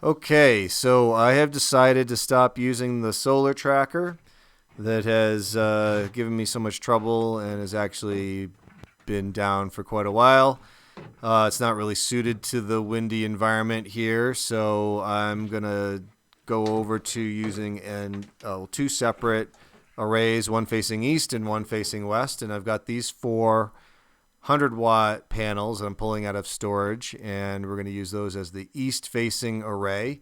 Okay, so I have decided to stop using the solar tracker that has given me so much trouble and has actually been down for quite a while. It's not really suited to the windy environment here, so I'm gonna go over to using two separate arrays, one facing east and one facing west, and I've got these four 100-watt panels that I'm pulling out of storage, and we're going to use those as the east facing array.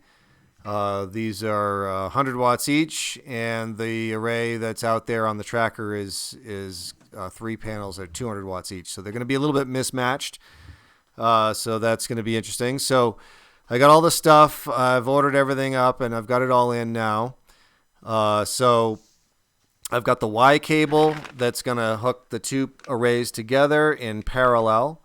These are 100 watts each, and the array that's out there on the tracker is three panels at 200 watts each. So they're going to be a little bit mismatched. So that's going to be interesting. So I got all the stuff. I've ordered everything up, and I've got it all in now. So I've got the Y cable that's going to hook the two arrays together in parallel.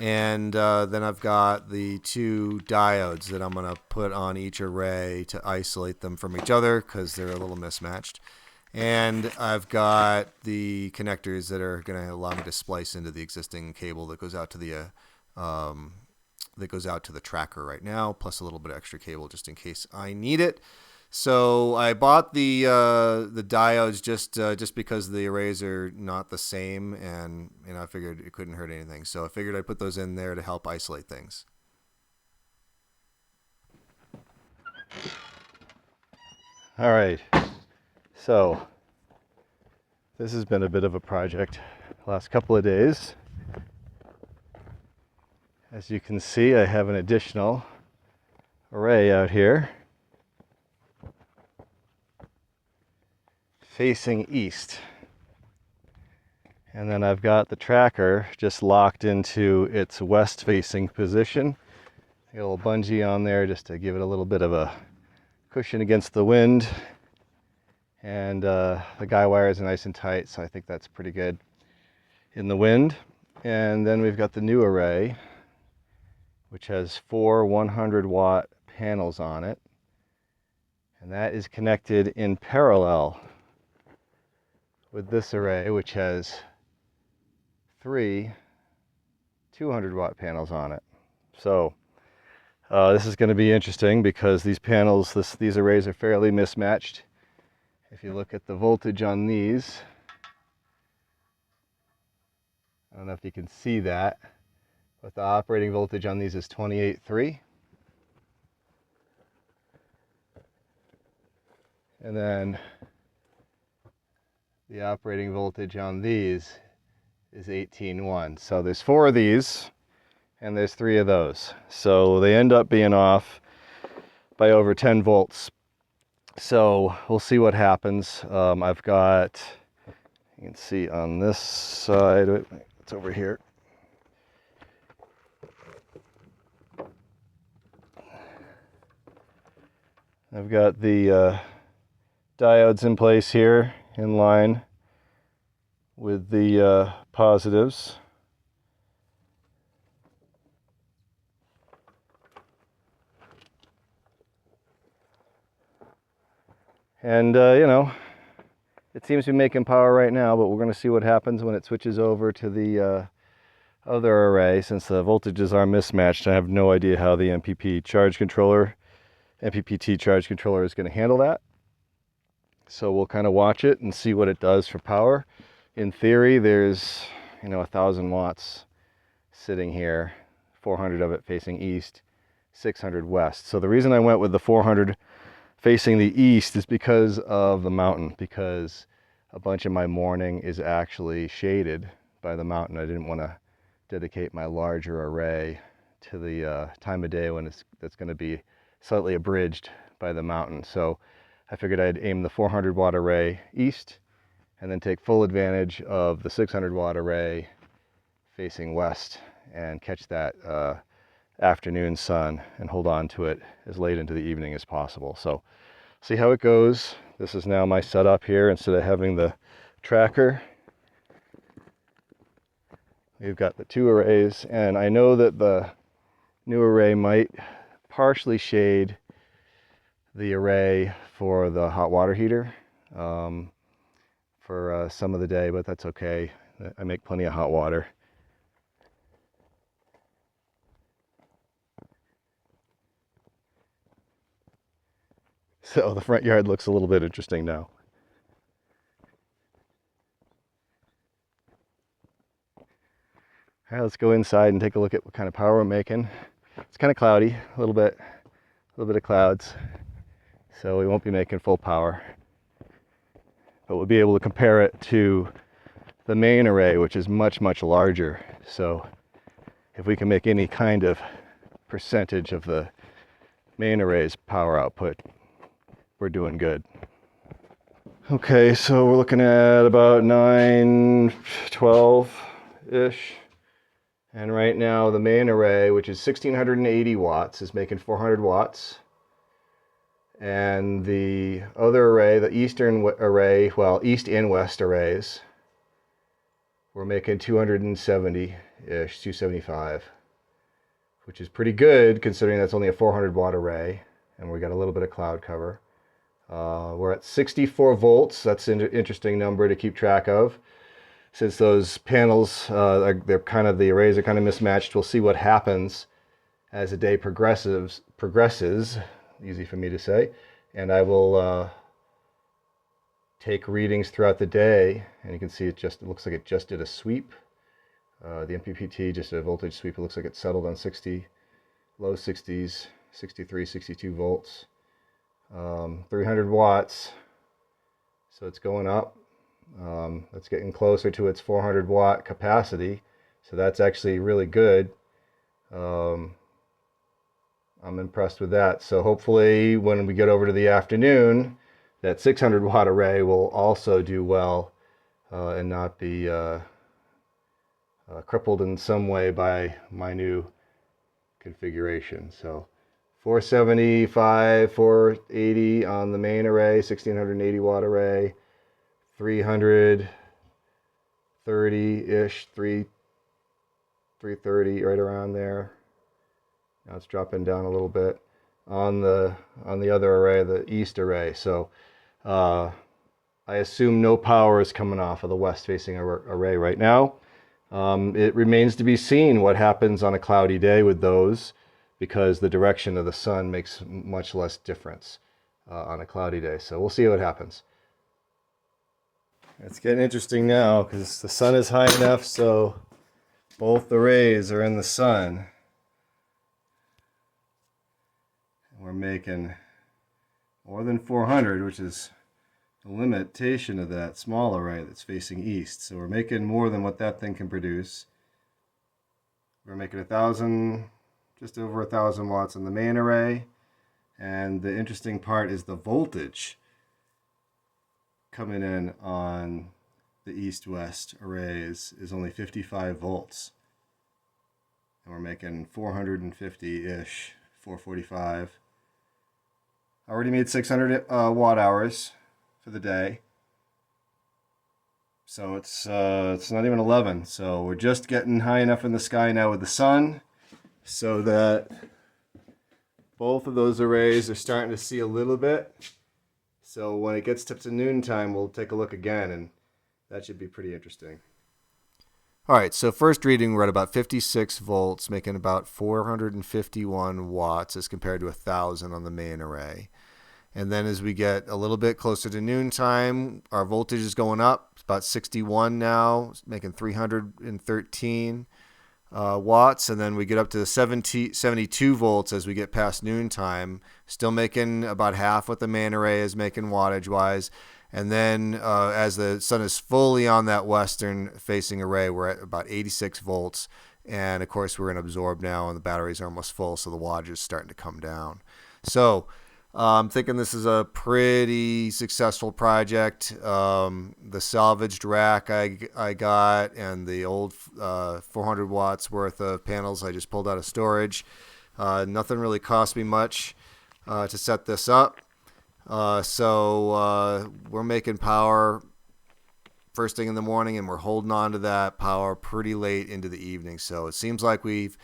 And then I've got the two diodes that I'm going to put on each array to isolate them from each other because they're a little mismatched. And I've got the connectors that are going to allow me to splice into the existing cable that goes out to the tracker right now, plus a little bit of extra cable just in case I need it. So I bought the diodes just because the arrays are not the same, and I figured it couldn't hurt anything. So I figured I'd put those in there to help isolate things. All right, so this has been a bit of a project the last couple of days. As you can see, I have an additional array out here facing east. And then I've got the tracker just locked into its west facing position. Got a little bungee on there just to give it a little bit of a cushion against the wind. And the guy wires are nice and tight, so I think that's pretty good in the wind. And then we've got the new array, which has four 100-watt panels on it. And that is connected in parallel with this array, which has three 200-watt panels on it. So this is going to be interesting because these arrays are fairly mismatched. If you look at the voltage on these, I don't know if you can see that, but the operating voltage on these is 28.3. And then the operating voltage on these is 18.1. So there's four of these and there's three of those. So they end up being off by over 10 volts. So we'll see what happens. I've got, you can see on this side, it's over here. I've got the diodes in place here in line with the positives. And it seems to be making power right now, but we're going to see what happens when it switches over to the other array. Since the voltages are mismatched, I have no idea how the MPPT charge controller is going to handle that. So we'll kind of watch it and see what it does for power. In theory, there's 1,000 watts sitting here, 400 of it facing east, 600 west. So the reason I went with the 400 facing the east is because of the mountain, because a bunch of my morning is actually shaded by the mountain. I didn't want to dedicate my larger array to the time of day when that's going to be slightly abridged by the mountain. So I figured I'd aim the 400-watt array east and then take full advantage of the 600-watt array facing west and catch that afternoon sun and hold on to it as late into the evening as possible. So see how it goes. This is now my setup here. Instead of having the tracker, we've got the two arrays, and I know that the new array might partially shade the array for the hot water heater for some of the day, but that's okay. I make plenty of hot water. So the front yard looks a little bit interesting now. All right, let's go inside and take a look at what kind of power we're making. It's kind of cloudy, a little bit of clouds, so we won't be making full power. But we'll be able to compare it to the main array, which is much, much larger. So if we can make any kind of percentage of the main array's power output, we're doing good. Okay, so we're looking at about 912-ish. And right now the main array, which is 1680 watts, is making 400 watts. And the other array, the eastern array, well, east and west arrays, we're making 270-ish, 275, which is pretty good considering that's only a 400 watt array and we got a little bit of cloud cover. We're at 64 volts. That's an interesting number to keep track of. Since those panels, they're kind of, the arrays are kind of mismatched, we'll see what happens as the day progresses, easy for me to say, and I will take readings throughout the day, and you can see it looks like it just did a sweep. The MPPT just did a voltage sweep. It looks like it settled on 60, low 60s, 63, 62 volts, 300 watts, so it's going up. It's getting closer to its 400 watt capacity, so that's actually really good. I'm impressed with that. So hopefully when we get over to the afternoon, that 600 watt array will also do well and not be crippled in some way by my new configuration. So 475, 480 on the main array, 1680 watt array, 330-ish, 330, right around there. Now it's dropping down a little bit on the other array, the east array. So I assume no power is coming off of the west-facing array right now. It remains to be seen what happens on a cloudy day with those, because the direction of the sun makes much less difference on a cloudy day. So we'll see what happens. It's getting interesting now because the sun is high enough so both arrays are in the sun. We're making more than 400, which is the limitation of that small array that's facing east. So we're making more than what that thing can produce. We're making 1,000, just over 1,000 watts in the main array. And the interesting part is the voltage coming in on the east-west arrays is only 55 volts. And we're making 450-ish, 445. I already made 600 watt hours for the day. So it's not even 11. So we're just getting high enough in the sky now with the sun so that both of those arrays are starting to see a little bit. So when it gets to noontime, we'll take a look again, and that should be pretty interesting. All right, so first reading, we're at about 56 volts, making about 451 watts as compared to 1,000 on the main array. And then as we get a little bit closer to noontime, our voltage is going up. It's about 61 now, making 313 watts. And then we get up to 72 volts as we get past noontime, still making about half what the main array is making wattage-wise. And then as the sun is fully on that western-facing array, we're at about 86 volts. And, of course, we're in absorb now, and the batteries are almost full, so the wattage is starting to come down. So I'm thinking this is a pretty successful project. The salvaged rack I got and the old 400 watts worth of panels I just pulled out of storage. Nothing really cost me much to set this up. So we're making power first thing in the morning, and we're holding on to that power pretty late into the evening. So it seems like we've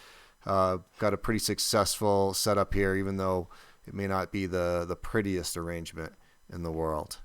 got a pretty successful setup here, even though it may not be the prettiest arrangement in the world.